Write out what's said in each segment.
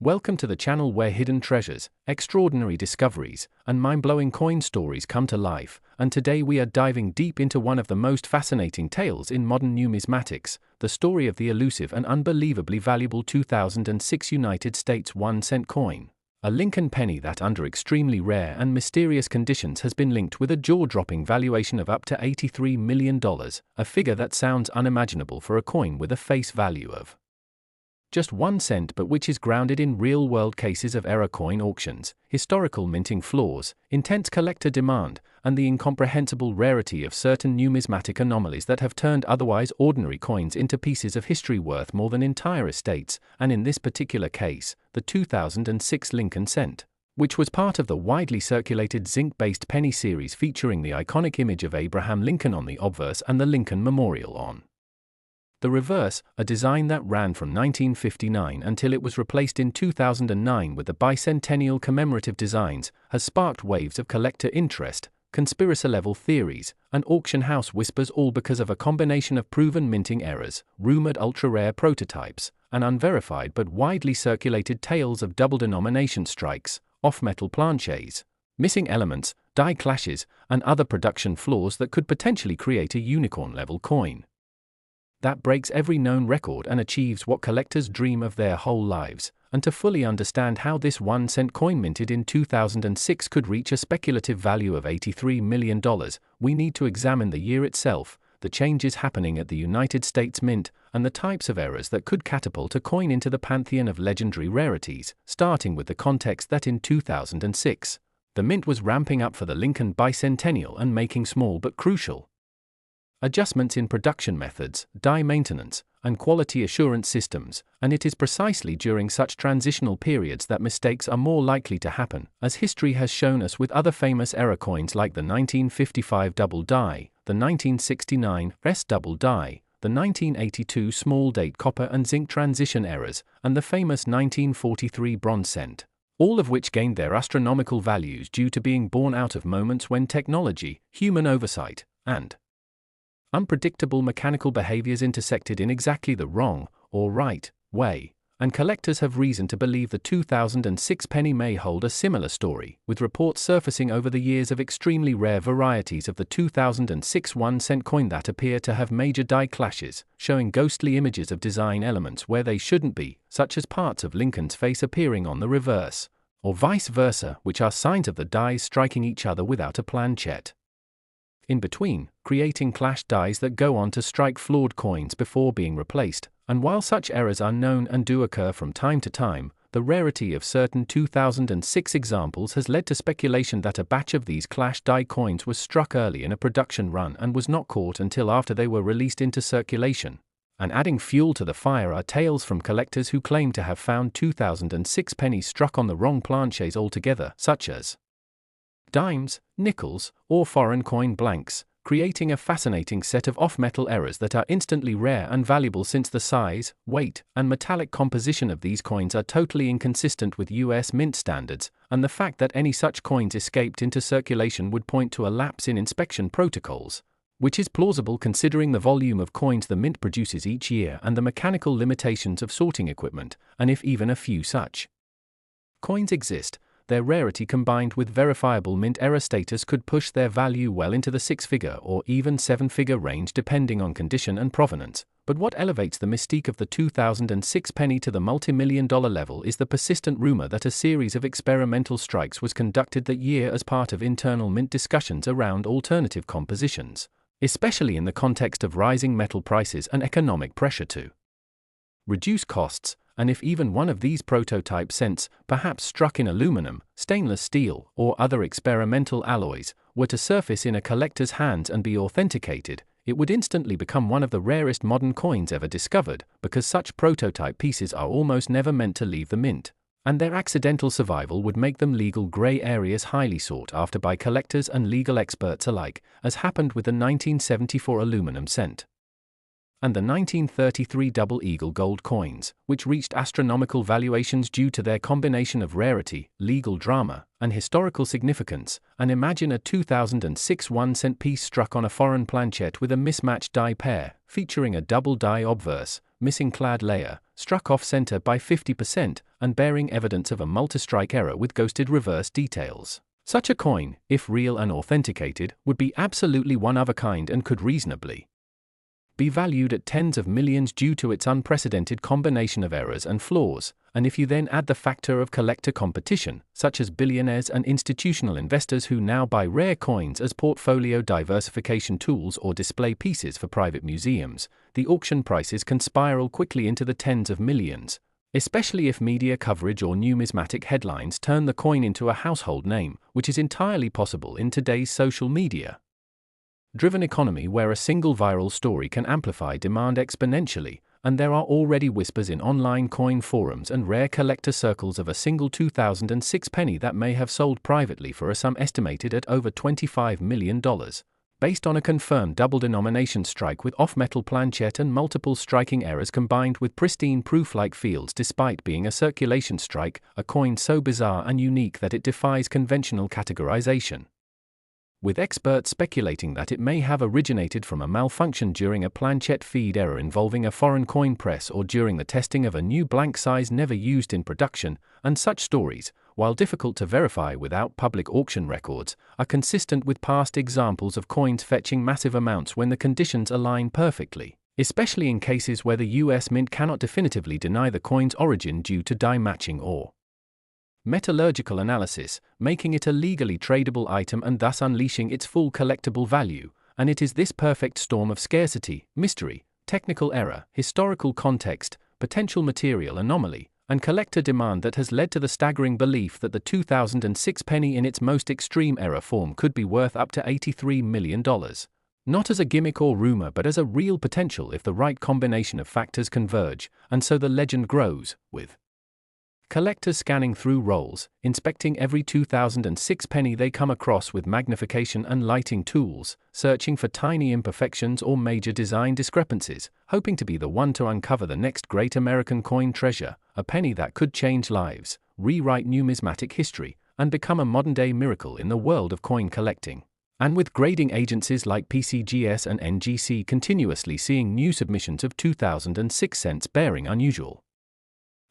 Welcome to the channel where hidden treasures, extraordinary discoveries, and mind-blowing coin stories come to life, and today we are diving deep into one of the most fascinating tales in modern numismatics, the story of the elusive and unbelievably valuable 2006 United States 1-cent coin. A Lincoln penny that under extremely rare and mysterious conditions has been linked with a jaw-dropping valuation of up to $83 million, a figure that sounds unimaginable for a coin with a face value of just 1 cent, but which is grounded in real-world cases of error coin auctions, historical minting flaws, intense collector demand, and the incomprehensible rarity of certain numismatic anomalies that have turned otherwise ordinary coins into pieces of history worth more than entire estates, and in this particular case, the 2006 Lincoln cent, which was part of the widely circulated zinc-based penny series featuring the iconic image of Abraham Lincoln on the obverse and the Lincoln Memorial on the reverse, a design that ran from 1959 until it was replaced in 2009 with the bicentennial commemorative designs, has sparked waves of collector interest, conspiracy-level theories, and auction house whispers, all because of a combination of proven minting errors, rumored ultra-rare prototypes, and unverified but widely circulated tales of double-denomination strikes, off-metal planches, missing elements, die clashes, and other production flaws that could potentially create a unicorn-level coin that breaks every known record and achieves what collectors dream of their whole lives. And to fully understand how this 1-cent coin minted in 2006 could reach a speculative value of $83 million, we need to examine the year itself, the changes happening at the United States Mint, and the types of errors that could catapult a coin into the pantheon of legendary rarities, starting with the context that in 2006, the Mint was ramping up for the Lincoln bicentennial and making small but crucial adjustments in production methods, die maintenance, and quality assurance systems, and it is precisely during such transitional periods that mistakes are more likely to happen, as history has shown us with other famous error coins like the 1955 double die, the 1969 S double die, the 1982 small date copper and zinc transition errors, and the famous 1943 bronze cent, all of which gained their astronomical values due to being born out of moments when technology, human oversight, and unpredictable mechanical behaviors intersected in exactly the wrong, or right, way, and collectors have reason to believe the 2006 penny may hold a similar story, with reports surfacing over the years of extremely rare varieties of the 2006 1-cent coin that appear to have major die clashes, showing ghostly images of design elements where they shouldn't be, such as parts of Lincoln's face appearing on the reverse, or vice versa, which are signs of the dies striking each other without a planchet in between, creating clash dies that go on to strike flawed coins before being replaced. And while such errors are known and do occur from time to time, the rarity of certain 2006 examples has led to speculation that a batch of these clash die coins was struck early in a production run and was not caught until after they were released into circulation. And adding fuel to the fire are tales from collectors who claim to have found 2006 pennies struck on the wrong planches altogether, such as dimes, nickels, or foreign coin blanks, creating a fascinating set of off-metal errors that are instantly rare and valuable since the size, weight, and metallic composition of these coins are totally inconsistent with US Mint standards, and the fact that any such coins escaped into circulation would point to a lapse in inspection protocols, which is plausible considering the volume of coins the Mint produces each year and the mechanical limitations of sorting equipment, and if even a few such coins exist, their rarity combined with verifiable mint error status could push their value well into the 6-figure or even 7-figure range depending on condition and provenance. But what elevates the mystique of the 2006 penny to the multi-million-dollar level is the persistent rumor that a series of experimental strikes was conducted that year as part of internal mint discussions around alternative compositions, especially in the context of rising metal prices and economic pressure to reduce costs. And if even one of these prototype cents, perhaps struck in aluminum, stainless steel, or other experimental alloys, were to surface in a collector's hands and be authenticated, it would instantly become one of the rarest modern coins ever discovered, because such prototype pieces are almost never meant to leave the mint, and their accidental survival would make them legal gray areas highly sought after by collectors and legal experts alike, as happened with the 1974 aluminum cent. and the 1933 double eagle gold coins, which reached astronomical valuations due to their combination of rarity, legal drama, and historical significance. And imagine a 2006 1-cent piece struck on a foreign planchette with a mismatched die pair, featuring a double die obverse, missing clad layer, struck off-center by 50%, and bearing evidence of a multistrike error with ghosted reverse details. Such a coin, if real and authenticated, would be absolutely one of a kind and could reasonably be valued at tens of millions due to its unprecedented combination of errors and flaws. And if you then add the factor of collector competition, such as billionaires and institutional investors who now buy rare coins as portfolio diversification tools or display pieces for private museums, the auction prices can spiral quickly into the tens of millions, especially if media coverage or numismatic headlines turn the coin into a household name, which is entirely possible in today's social media driven economy where a single viral story can amplify demand exponentially. And there are already whispers in online coin forums and rare collector circles of a single 2006 penny that may have sold privately for a sum estimated at over $25 million, based on a confirmed double denomination strike with off-metal planchette and multiple striking errors combined with pristine proof-like fields despite being a circulation strike, a coin so bizarre and unique that it defies conventional categorization, with experts speculating that it may have originated from a malfunction during a planchette feed error involving a foreign coin press or during the testing of a new blank size never used in production. And such stories, while difficult to verify without public auction records, are consistent with past examples of coins fetching massive amounts when the conditions align perfectly, especially in cases where the US Mint cannot definitively deny the coin's origin due to die matching or metallurgical analysis, making it a legally tradable item and thus unleashing its full collectible value. And it is this perfect storm of scarcity, mystery, technical error, historical context, potential material anomaly, and collector demand that has led to the staggering belief that the 2006 penny in its most extreme error form could be worth up to $83 million. Not as a gimmick or rumor but as a real potential if the right combination of factors converge. And so the legend grows, with collectors scanning through rolls, inspecting every 2006 penny they come across with magnification and lighting tools, searching for tiny imperfections or major design discrepancies, hoping to be the one to uncover the next great American coin treasure, a penny that could change lives, rewrite numismatic history, and become a modern-day miracle in the world of coin collecting. And with grading agencies like PCGS and NGC continuously seeing new submissions of 2006 cents bearing unusual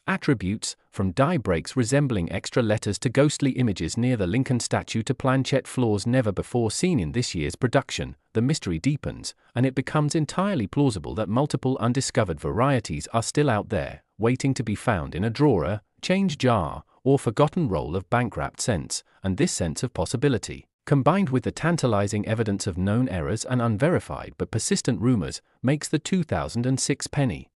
attributes, from die breaks resembling extra letters to ghostly images near the Lincoln statue to planchette flaws never before seen in this year's production, the mystery deepens, and it becomes entirely plausible that multiple undiscovered varieties are still out there, waiting to be found in a drawer, change jar, or forgotten roll of bank-wrapped cents. And this sense of possibility, combined with the tantalizing evidence of known errors and unverified but persistent rumors, makes the 2006 penny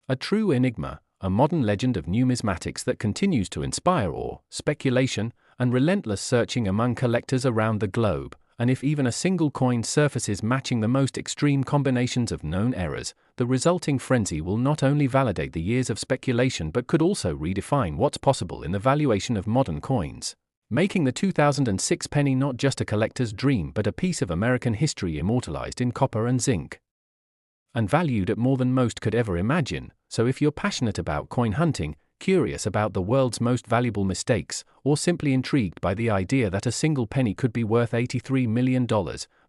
a true enigma, a modern legend of numismatics that continues to inspire awe, speculation, and relentless searching among collectors around the globe. And if even a single coin surfaces matching the most extreme combinations of known errors, the resulting frenzy will not only validate the years of speculation but could also redefine what's possible in the valuation of modern coins, making the 2006 penny not just a collector's dream but a piece of American history immortalized in copper and zinc, and valued at more than most could ever imagine. So if you're passionate about coin hunting, curious about the world's most valuable mistakes, or simply intrigued by the idea that a single penny could be worth $83 million,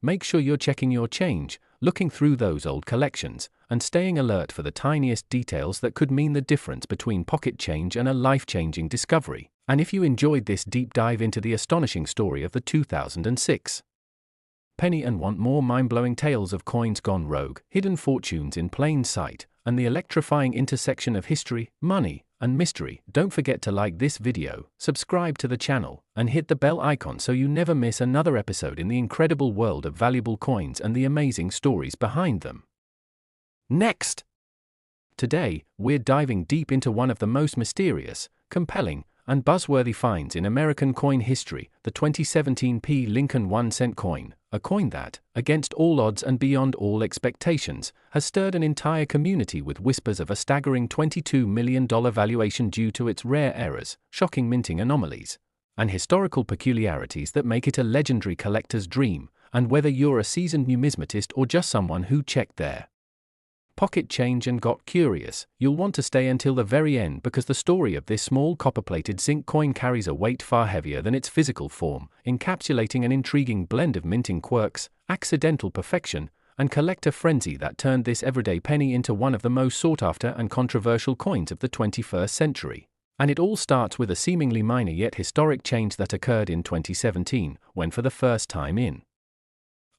make sure you're checking your change, looking through those old collections, and staying alert for the tiniest details that could mean the difference between pocket change and a life-changing discovery. And if you enjoyed this deep dive into the astonishing story of the 2006 penny and want more mind-blowing tales of coins gone rogue, hidden fortunes in plain sight, and the electrifying intersection of history, money, and mystery, don't forget to like this video, subscribe to the channel, and hit the bell icon so you never miss another episode in the incredible world of valuable coins and the amazing stories behind them. Next! Today, we're diving deep into one of the most mysterious, compelling, and buzzworthy finds in American coin history, the 2017 P. Lincoln 1-cent coin, a coin that, against all odds and beyond all expectations, has stirred an entire community with whispers of a staggering $22 million valuation due to its rare errors, shocking minting anomalies, and historical peculiarities that make it a legendary collector's dream. And whether you're a seasoned numismatist or just someone who checked their pocket change and got curious, you'll want to stay until the very end because the story of this small copper-plated zinc coin carries a weight far heavier than its physical form, encapsulating an intriguing blend of minting quirks, accidental perfection, and collector frenzy that turned this everyday penny into one of the most sought-after and controversial coins of the 21st century. And it all starts with a seemingly minor yet historic change that occurred in 2017, when for the first time in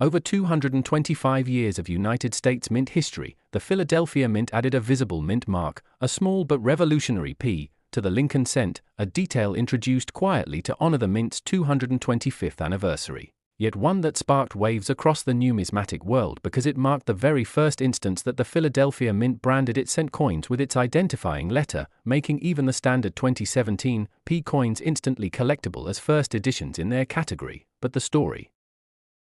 over 225 years of United States mint history, the Philadelphia Mint added a visible mint mark, a small but revolutionary P, to the Lincoln cent, a detail introduced quietly to honor the mint's 225th anniversary. Yet one that sparked waves across the numismatic world because it marked the very first instance that the Philadelphia Mint branded its cent coins with its identifying letter, making even the standard 2017 P coins instantly collectible as first editions in their category. But the story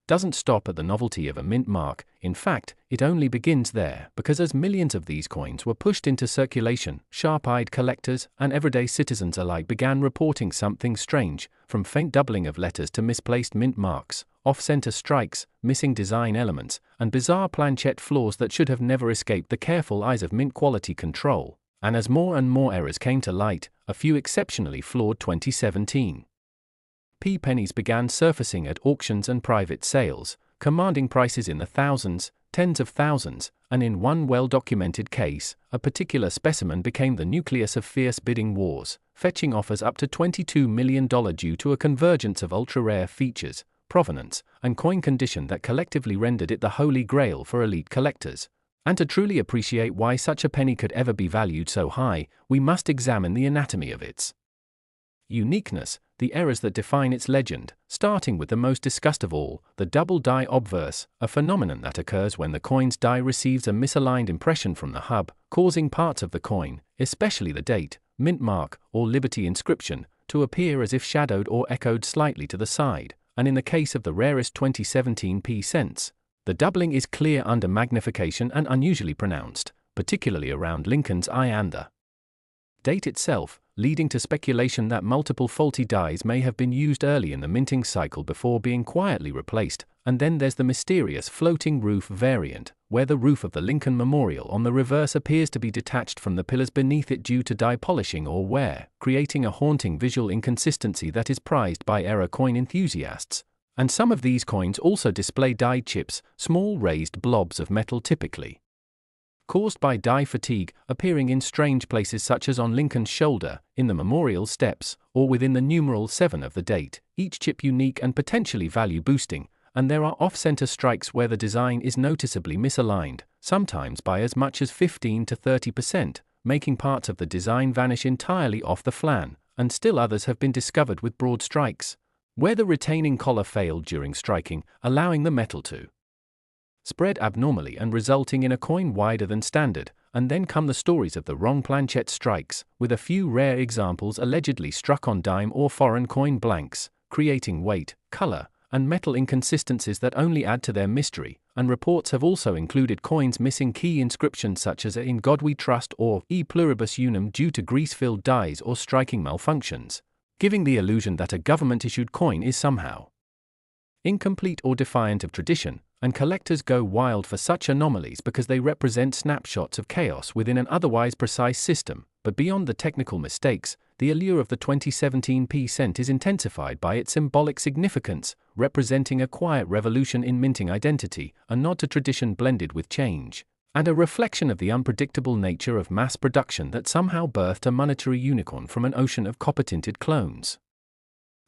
doesn't stop at the novelty of a mint mark. In fact, it only begins there, because as millions of these coins were pushed into circulation, sharp-eyed collectors and everyday citizens alike began reporting something strange, from faint doubling of letters to misplaced mint marks, off-center strikes, missing design elements, and bizarre planchette flaws that should have never escaped the careful eyes of mint quality control. And as more and more errors came to light, a few exceptionally flawed 2017 P pennies began surfacing at auctions and private sales, commanding prices in the thousands, tens of thousands, and in one well-documented case, a particular specimen became the nucleus of fierce bidding wars, fetching offers up to $22 million due to a convergence of ultra-rare features, provenance, and coin condition that collectively rendered it the holy grail for elite collectors. And to truly appreciate why such a penny could ever be valued so high, we must examine the anatomy of its uniqueness, the errors that define its legend, starting with the most discussed of all, the double die obverse, a phenomenon that occurs when the coin's die receives a misaligned impression from the hub, causing parts of the coin, especially the date, mint mark, or liberty inscription, to appear as if shadowed or echoed slightly to the side, and in the case of the rarest 2017 P cents, the doubling is clear under magnification and unusually pronounced, particularly around Lincoln's eye and the date itself, leading to speculation that multiple faulty dies may have been used early in the minting cycle before being quietly replaced. And then there's the mysterious floating roof variant, where the roof of the Lincoln Memorial on the reverse appears to be detached from the pillars beneath it due to die polishing or wear, creating a haunting visual inconsistency that is prized by error coin enthusiasts. And some of these coins also display die chips, small raised blobs of metal typically caused by die fatigue, appearing in strange places such as on Lincoln's shoulder, in the memorial steps, or within the numeral 7 of the date, each chip unique and potentially value-boosting. And there are off-center strikes where the design is noticeably misaligned, sometimes by as much as 15 to 30%, making parts of the design vanish entirely off the flan, and still others have been discovered with broad strikes, where the retaining collar failed during striking, allowing the metal to spread abnormally and resulting in a coin wider than standard. And then come the stories of the wrong planchette strikes, with a few rare examples allegedly struck on dime or foreign coin blanks, creating weight, color, and metal inconsistencies that only add to their mystery. And reports have also included coins missing key inscriptions such as "In God We Trust" or "E Pluribus Unum" due to grease-filled dies or striking malfunctions, giving the illusion that a government-issued coin is somehow incomplete or defiant of tradition. And collectors go wild for such anomalies because they represent snapshots of chaos within an otherwise precise system. But beyond the technical mistakes, the allure of the 2017 P cent is intensified by its symbolic significance, representing a quiet revolution in minting identity, a nod to tradition blended with change, and a reflection of the unpredictable nature of mass production that somehow birthed a monetary unicorn from an ocean of copper-tinted clones.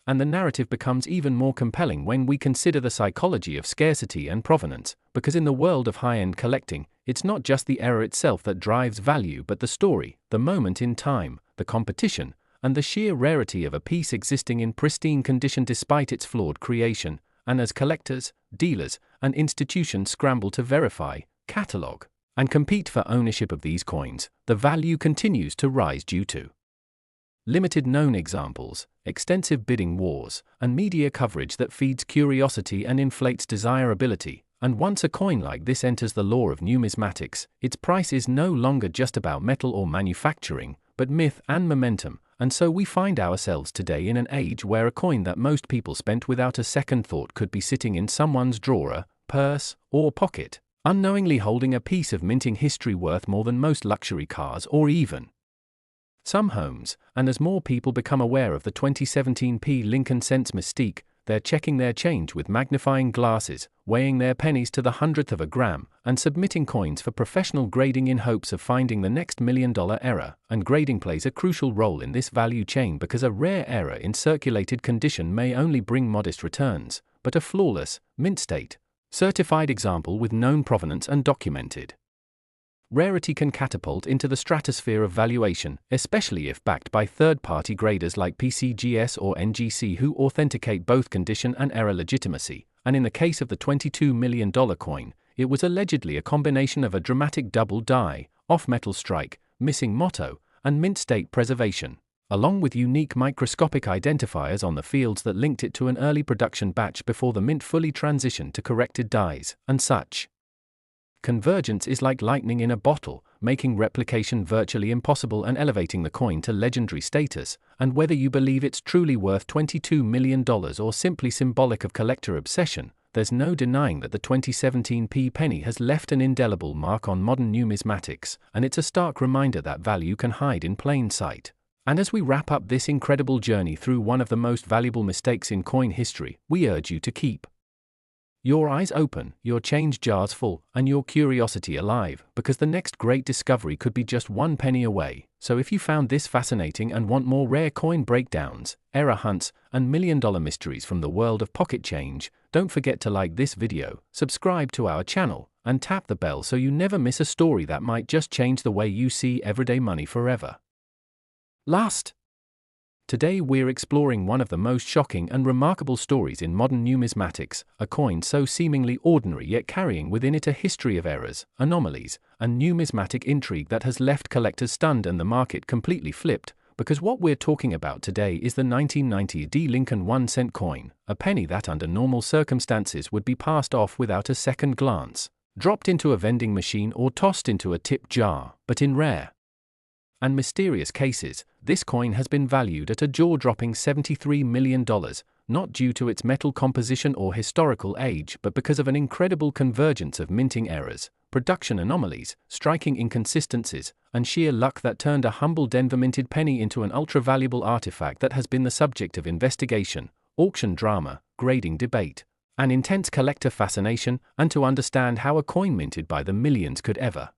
And the narrative becomes even more compelling when we consider the psychology of scarcity and provenance, because in the world of high-end collecting, it's not just the error itself that drives value but the story, the moment in time, the competition, and the sheer rarity of a piece existing in pristine condition despite its flawed creation. And as collectors, dealers, and institutions scramble to verify, catalog, and compete for ownership of these coins, the value continues to rise due to limited known examples, extensive bidding wars, and media coverage that feeds curiosity and inflates desirability. And once a coin like this enters the lore of numismatics, its price is no longer just about metal or manufacturing, but myth and momentum. And so we find ourselves today in an age where a coin that most people spent without a second thought could be sitting in someone's drawer, purse, or pocket, unknowingly holding a piece of minting history worth more than most luxury cars or even some homes. And as more people become aware of the 2017 Lincoln Cents mystique, they're checking their change with magnifying glasses, weighing their pennies to the hundredth of a gram, and submitting coins for professional grading in hopes of finding the next $1 million error. And grading plays a crucial role in this value chain because a rare error in circulated condition may only bring modest returns, but a flawless, mint state, certified example with known provenance and documented rarity can catapult into the stratosphere of valuation, especially if backed by third-party graders like PCGS or NGC who authenticate both condition and error legitimacy. And in the case of the $22 million coin, it was allegedly a combination of a dramatic double die, off-metal strike, missing motto, and mint state preservation, along with unique microscopic identifiers on the fields that linked it to an early production batch before the mint fully transitioned to corrected dies, and such. Convergence is like lightning in a bottle, making replication virtually impossible and elevating the coin to legendary status. And whether you believe it's truly worth $22 million or simply symbolic of collector obsession, there's no denying that the 2017 penny has left an indelible mark on modern numismatics, and it's a stark reminder that value can hide in plain sight. And as we wrap up this incredible journey through one of the most valuable mistakes in coin history, we urge you to keep your eyes open, your change jars full, and your curiosity alive, because the next great discovery could be just one penny away. So if you found this fascinating and want more rare coin breakdowns, error hunts, and million-dollar mysteries from the world of pocket change, don't forget to like this video, subscribe to our channel, and tap the bell so you never miss a story that might just change the way you see everyday money forever. Today we're exploring one of the most shocking and remarkable stories in modern numismatics, a coin so seemingly ordinary yet carrying within it a history of errors, anomalies, and numismatic intrigue that has left collectors stunned and the market completely flipped, because what we're talking about today is the 1990 Lincoln 1-cent coin, a penny that under normal circumstances would be passed off without a second glance, dropped into a vending machine or tossed into a tip jar. But in rare and mysterious cases, this coin has been valued at a jaw-dropping $73 million, not due to its metal composition or historical age but because of an incredible convergence of minting errors, production anomalies, striking inconsistencies, and sheer luck that turned a humble Denver-minted penny into an ultra-valuable artifact that has been the subject of investigation, auction drama, grading debate, and intense collector fascination. And to understand how a coin minted by the millions could ever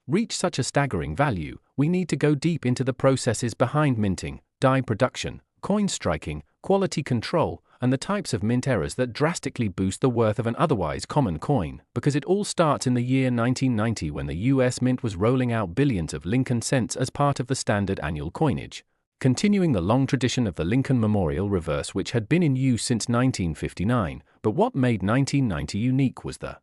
reach such a staggering value, we need to go deep into the processes behind minting, die production, coin striking, quality control, and the types of mint errors that drastically boost the worth of an otherwise common coin, because it all starts in the year 1990 when the US Mint was rolling out billions of Lincoln cents as part of the standard annual coinage, continuing the long tradition of the Lincoln Memorial reverse which had been in use since 1959. But what made 1990 unique was the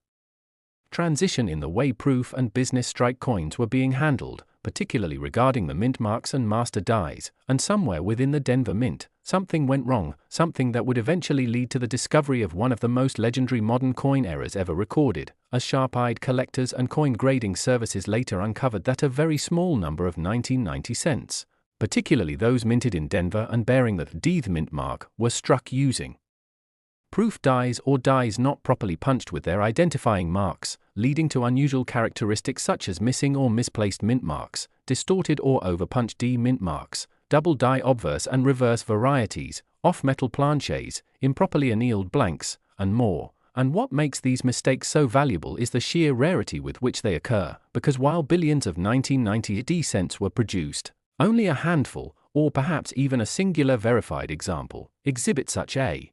transition in the way proof and business strike coins were being handled, particularly regarding the mint marks and master dies. And somewhere within the Denver Mint, something went wrong, something that would eventually lead to the discovery of one of the most legendary modern coin errors ever recorded, as sharp-eyed collectors and coin grading services later uncovered that a very small number of 1990 cents, particularly those minted in Denver and bearing the DETH mint mark, were struck using proof dies or dies not properly punched with their identifying marks, leading to unusual characteristics such as missing or misplaced mint marks, distorted or overpunched D mint marks, double die obverse and reverse varieties, off-metal planches, improperly annealed blanks, and more. And what makes these mistakes so valuable is the sheer rarity with which they occur, because while billions of 1990 D cents were produced, only a handful, or perhaps even a singular verified example, exhibit such a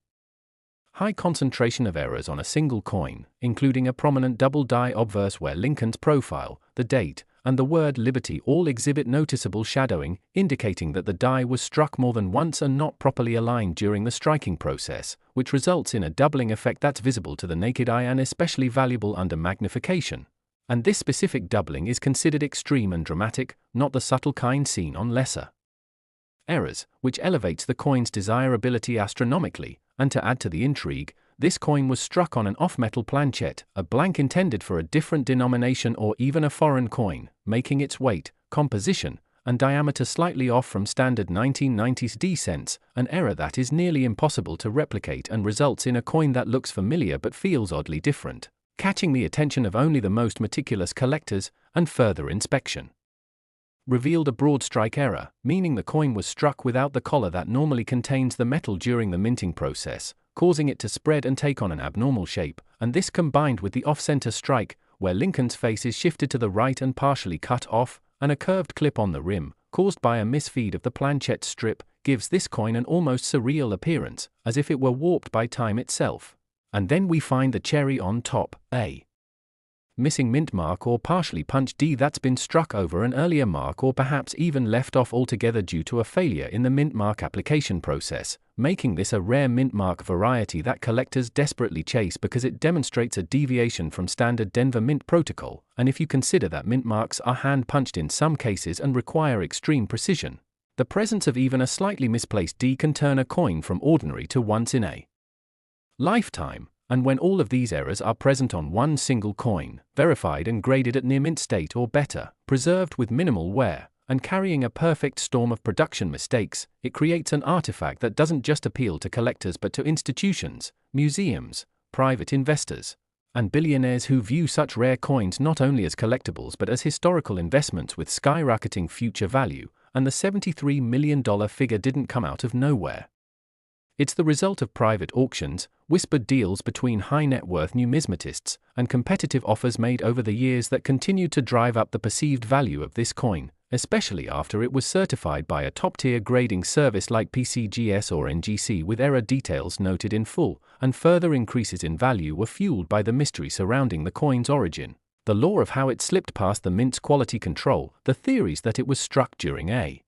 high concentration of errors on a single coin, including a prominent double die obverse where Lincoln's profile, the date, and the word Liberty all exhibit noticeable shadowing, indicating that the die was struck more than once and not properly aligned during the striking process, which results in a doubling effect that's visible to the naked eye and especially valuable under magnification. And this specific doubling is considered extreme and dramatic, not the subtle kind seen on lesser errors, which elevates the coin's desirability astronomically. And to add to the intrigue, this coin was struck on an off-metal planchet, a blank intended for a different denomination or even a foreign coin, making its weight, composition, and diameter slightly off from standard 1990s D cents, an error that is nearly impossible to replicate and results in a coin that looks familiar but feels oddly different. catching the attention of only the most meticulous collectors, and further inspection revealed a broad strike error, meaning the coin was struck without the collar that normally contains the metal during the minting process, causing it to spread and take on an abnormal shape, and this combined with the off-center strike, where Lincoln's face is shifted to the right and partially cut off, and a curved clip on the rim, caused by a misfeed of the planchette strip, gives this coin an almost surreal appearance, as if it were warped by time itself. And then we find the cherry on top, a missing mint mark or partially punched D that's been struck over an earlier mark or perhaps even left off altogether due to a failure in the mint mark application process, making this a rare mint mark variety that collectors desperately chase because it demonstrates a deviation from standard Denver mint protocol, and if you consider that mint marks are hand-punched in some cases and require extreme precision, the presence of even a slightly misplaced D can turn a coin from ordinary to once in a lifetime. And when all of these errors are present on one single coin, verified and graded at near mint state or better, preserved with minimal wear, and carrying a perfect storm of production mistakes, it creates an artifact that doesn't just appeal to collectors but to institutions, museums, private investors, and billionaires who view such rare coins not only as collectibles but as historical investments with skyrocketing future value, and the $73 million figure didn't come out of nowhere. It's the result of private auctions, whispered deals between high-net-worth numismatists, and competitive offers made over the years that continued to drive up the perceived value of this coin, especially after it was certified by a top-tier grading service like PCGS or NGC with error details noted in full, and further increases in value were fueled by the mystery surrounding the coin's origin, the lore of how it slipped past the mint's quality control, the theories that it was struck during a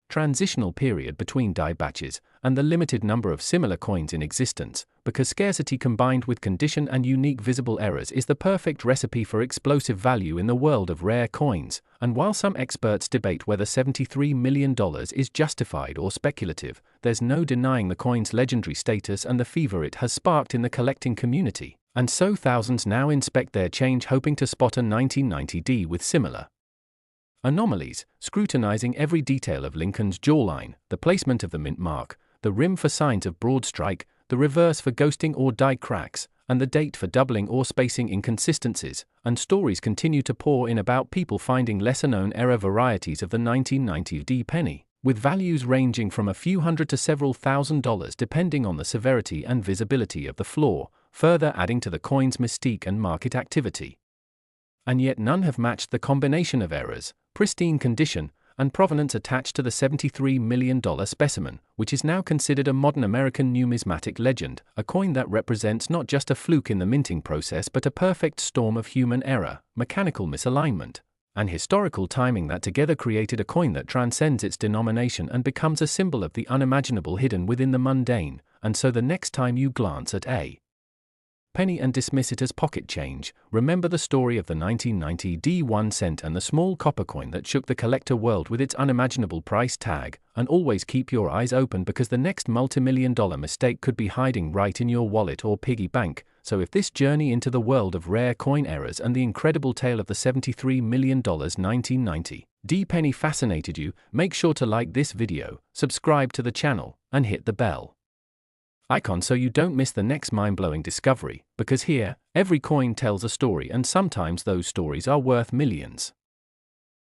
transitional period between die batches, and the limited number of similar coins in existence, because scarcity combined with condition and unique visible errors is the perfect recipe for explosive value in the world of rare coins, and while some experts debate whether $73 million is justified or speculative, there's no denying the coin's legendary status and the fever it has sparked in the collecting community, and so thousands now inspect their change hoping to spot a 1990D with similar anomalies, scrutinizing every detail of Lincoln's jawline, the placement of the mint mark, the rim for signs of broad strike, the reverse for ghosting or die cracks, and the date for doubling or spacing inconsistencies, and stories continue to pour in about people finding lesser-known error varieties of the 1990D penny, with values ranging from a few hundred to several $1,000s depending on the severity and visibility of the flaw, further adding to the coin's mystique and market activity. And yet none have matched the combination of errors, pristine condition, and provenance attached to the $73 million specimen, which is now considered a modern American numismatic legend, a coin that represents not just a fluke in the minting process but a perfect storm of human error, mechanical misalignment, and historical timing that together created a coin that transcends its denomination and becomes a symbol of the unimaginable hidden within the mundane. And so the next time you glance at a penny and dismiss it as pocket change, remember the story of the 1990 1 cent and the small copper coin that shook the collector world with its unimaginable price tag, and always keep your eyes open because the next multimillion-dollar mistake could be hiding right in your wallet or piggy bank. So if this journey into the world of rare coin errors and the incredible tale of the $73 million 1990D penny fascinated you, make sure to like this video, subscribe to the channel, and hit the bell icon so you don't miss the next mind-blowing discovery, because here, every coin tells a story and sometimes those stories are worth millions.